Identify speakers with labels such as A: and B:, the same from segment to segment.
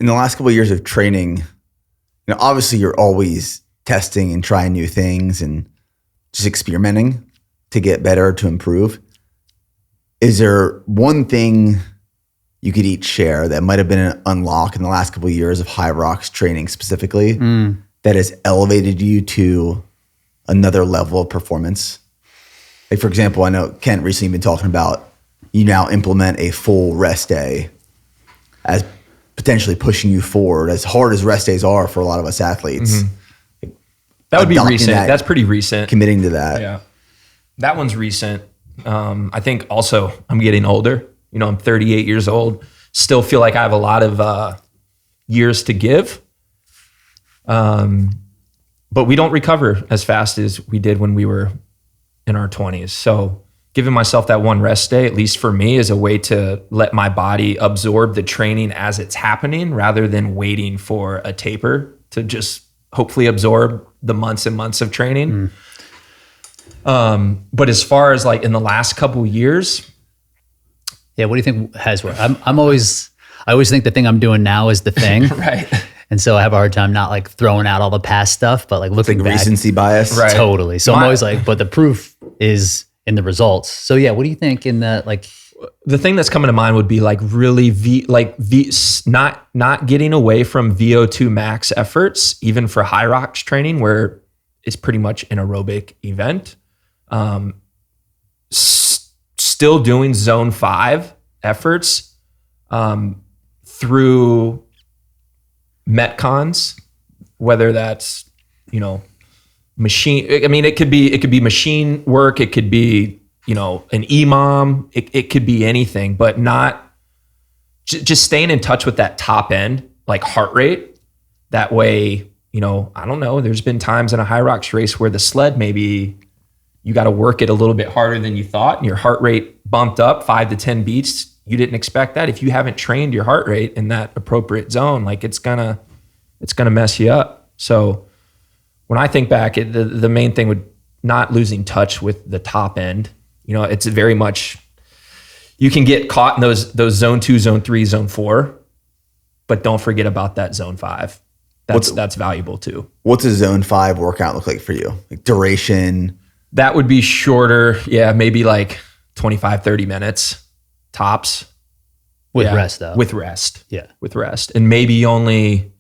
A: in the last couple of years of training, obviously you're always testing and trying new things and just experimenting to get better, to improve. Is there one thing you could each share that might have been an unlock in the last couple of years of HYROX training specifically that has elevated you to another level of performance? Like, for example, I know Kent recently been talking about you now implement a full rest day as potentially pushing you forward, as hard as rest days are for a lot of us athletes.
B: That would be recent. That's pretty recent.
A: Committing to that.
B: Yeah. That one's recent. I think also I'm getting older. I'm 38 years old. Still feel like I have a lot of years to give. But we don't recover as fast as we did when we were in our 20s. So giving myself that one rest day, at least for me, is a way to let my body absorb the training as it's happening rather than waiting for a taper to just hopefully absorb the months and months of training. But as far as like in the last couple of years.
C: Yeah, what do you think has worked? I always think the thing I'm doing now is the thing.
B: Right.
C: And so I have a hard time not like throwing out all the past stuff, but like looking back.
A: Recency bias.
B: Right.
C: Totally. So I'm always like, but the proof is in the results. So yeah, what do you think in the like?
B: The thing that's coming to mind would be like really not getting away from VO2 max efforts, even for HYROX training, where it's pretty much an aerobic event. Still doing zone 5 efforts through metcons, whether that's machine. I mean, it could be machine work. It could be an EMOM. It could be anything, but not just staying in touch with that top end, like heart rate. That way, I don't know. There's been times in a HYROX race where the sled maybe you got to work it a little bit harder than you thought, and your heart rate bumped up 5 to 10 beats. You didn't expect that. If you haven't trained your heart rate in that appropriate zone, like it's gonna mess you up. So when I think back, the main thing would not losing touch with the top end. It's very much, you can get caught in those zone 2, zone 3, zone 4, but don't forget about that zone 5. That's valuable too.
A: What's a zone 5 workout look like for you? Like duration?
B: That would be shorter. Yeah, maybe like 25, 30 minutes tops.
C: With rest though.
B: With rest.
C: Yeah.
B: With rest. And maybe only,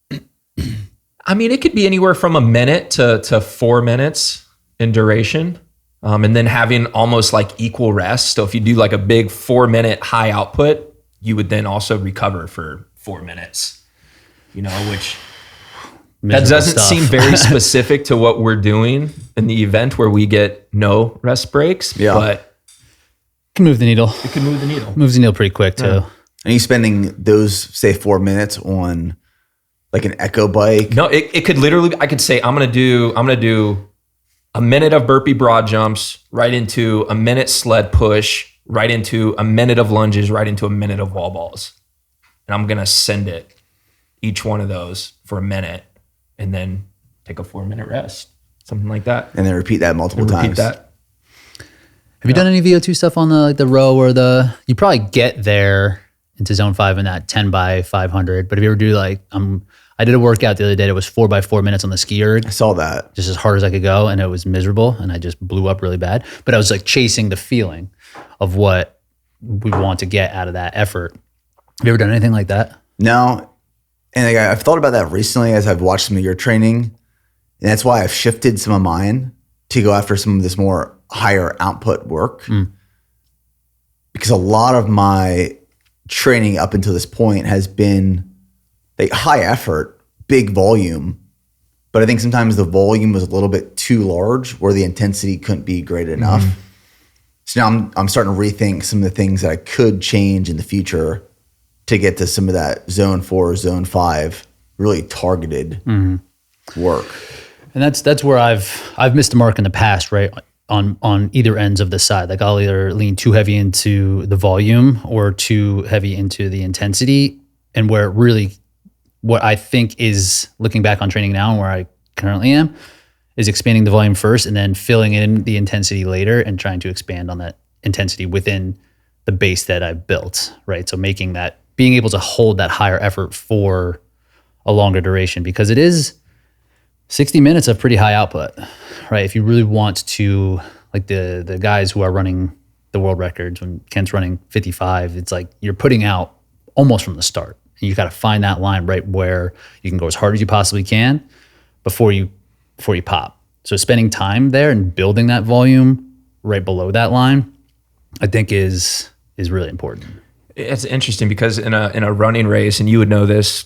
B: it could be anywhere from a minute to 4 minutes in duration. And then having almost like equal rest. So if you do like a big 4-minute high output, you would then also recover for 4 minutes, which that doesn't seem very specific to what we're doing in the event where we get no rest breaks, but
C: it can move the needle.
B: It can move the needle.
C: Moves the needle pretty quick too.
A: Yeah. Are you spending those, say, 4 minutes on like an echo bike?
B: No, it could literally, I could say, I'm going to do a minute of burpee broad jumps, right into a minute sled push, right into a minute of lunges, right into a minute of wall balls. And I'm going to send it, each one of those for a minute, and then take a 4-minute rest, something like that.
A: And then repeat that multiple times.
B: Repeat that.
C: Have you done any VO2 stuff on the row or you probably get there into zone 5 in that 10 by 500, but if you ever do I did a workout the other day that was 4 by 4 minutes on the ski erg.
A: I saw that.
C: Just as hard as I could go, and it was miserable, and I just blew up really bad. But I was like chasing the feeling of what we want to get out of that effort. Have you ever done anything like that?
A: No. And I've thought about that recently as I've watched some of your training. And that's why I've shifted some of mine to go after some of this more higher output work. Because a lot of my training up until this point has been like high effort, big volume. But I think sometimes the volume was a little bit too large where the intensity couldn't be great enough. So now I'm starting to rethink some of the things that I could change in the future to get to some of that zone 4, zone 5, really targeted work.
C: And that's where I've missed the mark in the past, right? On either ends of the side. Like I'll either lean too heavy into the volume or too heavy into the intensity. And where really what I think is, looking back on training now and where I currently am, is expanding the volume first and then filling in the intensity later and trying to expand on that intensity within the base that I've built, right? So making that being able to hold that higher effort for a longer duration, because it is 60 minutes of pretty high output, right? If you really want to, like the guys who are running the world records, when Kent's running 55, it's like you're putting out almost from the start. And you got to find that line right where you can go as hard as you possibly can before you pop. So spending time there and building that volume right below that line, I think is really important.
B: It's interesting because in a running race, and you would know this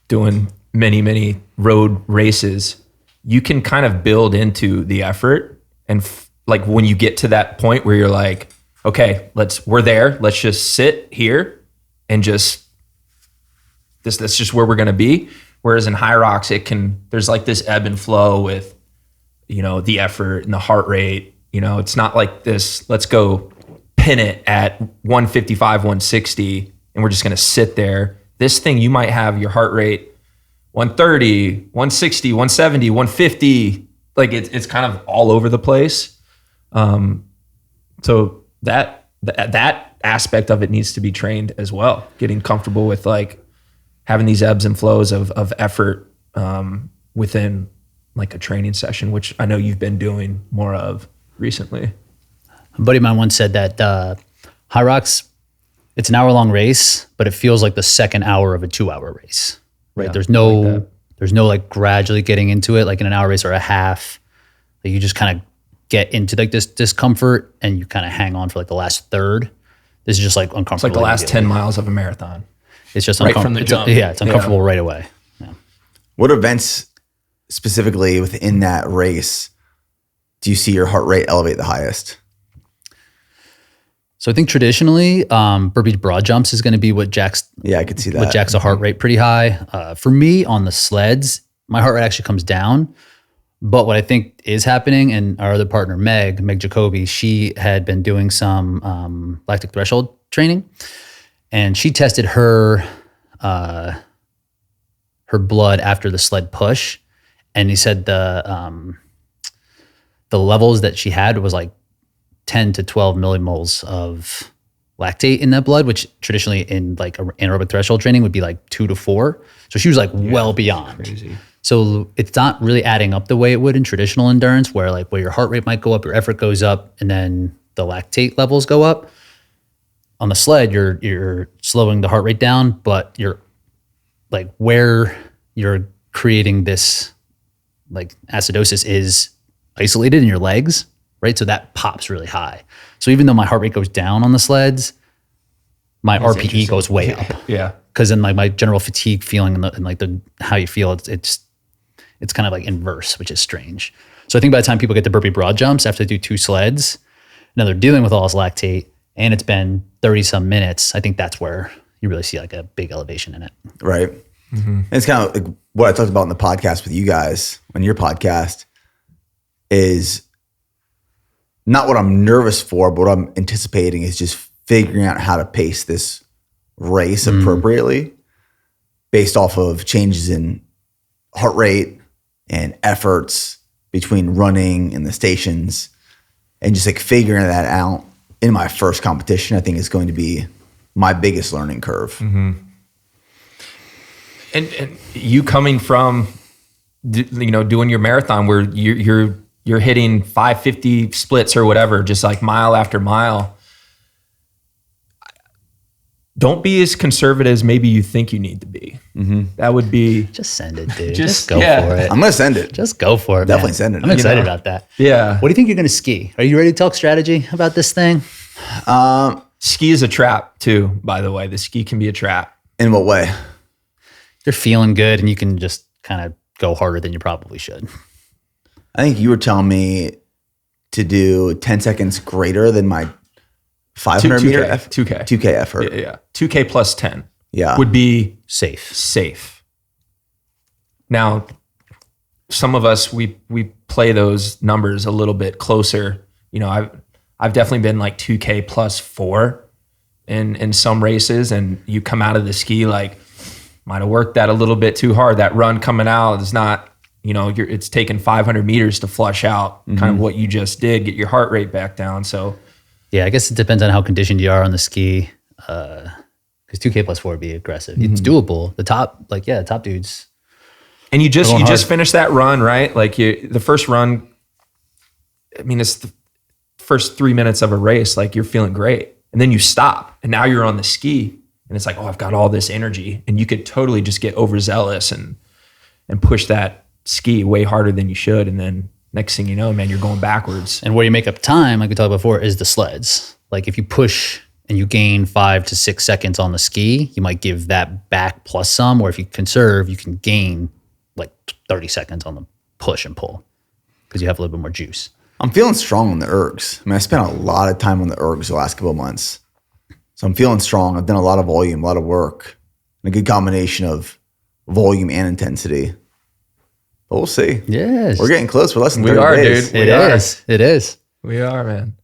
B: doing many road races, you can kind of build into the effort. And like when you get to that point where you're like, okay, we're there. Let's just sit here and just that's just where we're going to be. Whereas in HYROX, there's like this ebb and flow with, the effort and the heart rate. It's not like this, let's go pin it at 155, 160, and we're just going to sit there. This thing, you might have your heart rate 130, 160, 170, 150. Like it's kind of all over the place. So that aspect of it needs to be trained as well. Getting comfortable with like having these ebbs and flows of effort within like a training session, which I know you've been doing more of recently.
C: A buddy of mine once said that HYROX, it's an hour-long race, but it feels like the second hour of a 2-hour race, right?
B: Yeah,
C: there's no like gradually getting into it, like in an hour race or a half. Like you just kind of get into like this discomfort and you kind of hang on for like the last third. This is just like uncomfortable.
B: It's like the last 10 miles of a marathon.
C: It's just
B: right from the jump.
C: It's uncomfortable right away. Yeah.
A: What events specifically within that race do you see your heart rate elevate the highest?
C: So I think traditionally, burpees broad jumps is going to be what jacks.
A: Yeah, I could see that.
C: What jacks a heart rate pretty high. For me, on the sleds, my heart rate actually comes down. But what I think is happening, and our other partner, Meg Jacoby, she had been doing some lactic threshold training, and she tested her blood after the sled push, and he said the levels that she had was like 10 to 12 millimoles of lactate in that blood, which traditionally in like anaerobic threshold training would be like 2 to 4. So she was like well beyond.
B: Crazy.
C: So it's not really adding up the way it would in traditional endurance, where your heart rate might go up, your effort goes up, and then the lactate levels go up. On the sled, you're slowing the heart rate down, but you're like where you're creating this like acidosis is isolated in your legs, right? So that pops really high. So even though my heart rate goes down on the sleds, my RPE goes way up.
B: Yeah.
C: Because then like my general fatigue feeling and like how you feel, it's kind of like inverse, which is strange. So I think by the time people get to burpee broad jumps after they do 2 sleds, now they're dealing with all this lactate and it's been 30 some minutes, I think that's where you really see like a big elevation in it.
A: Right. Mm-hmm. And it's kind of like what I talked about in the podcast with you guys on your podcast is not what I'm nervous for, but what I'm anticipating is just figuring out how to pace this race appropriately based off of changes in heart rate and efforts between running and the stations, and just like figuring that out in my first competition, I think is going to be my biggest learning curve.
B: Mm-hmm. And you coming from, doing your marathon where you're hitting 550 splits or whatever, just like mile after mile. Don't be as conservative as maybe you think you need to be. Mm-hmm. That would be...
C: Just send it, dude. Just go for it.
A: I'm going to send it.
C: Just go for it,
A: Definitely
C: man.
A: send it.
C: I'm excited about that.
B: Yeah.
C: What do you think you're going to ski? Are you ready to talk strategy about this thing?
B: Ski is a trap too, by the way. The ski can be a trap.
A: In what way?
C: You're feeling good and you can just kind of go harder than you probably should.
A: I think you were telling me to do 10 seconds greater than my 500 meter 2K effort.
B: Yeah. 2K plus 10
A: would
B: be
C: safe.
B: Now, some of us, we play those numbers a little bit closer. I've definitely been like 2K plus 4 in some races, and you come out of the ski like, might have worked that a little bit too hard. That run coming out is not, it's taken 500 meters to flush out kind of what you just did, get your heart rate back down. So,
C: yeah, I guess it depends on how conditioned you are on the ski. because 2K plus 4 would be aggressive. It's doable. The top dudes.
B: And you just
C: hard.
B: finished that run, right? Like the first run, I mean, it's the first 3 minutes of a race, like you're feeling great. And then you stop and now you're on the ski and it's like, oh, I've got all this energy. And you could totally just get overzealous and push that ski way harder than you should. And then next thing you know, man, you're going backwards.
C: And where you make up time, like we talked before, is the sleds. Like if you push and you gain 5 to 6 seconds on the ski, you might give that back plus some, or if you conserve, you can gain like 30 seconds on the push and pull because you have a little bit more juice.
A: I'm feeling strong on the ergs. I mean, I spent a lot of time on the ergs the last couple of months. So I'm feeling strong. I've done a lot of volume, a lot of work, and a good combination of volume and intensity. But we'll see.
C: Yes.
A: We're getting close. We're less than 30
B: We are,
A: days.
B: dude.
C: It is.
B: We are, man.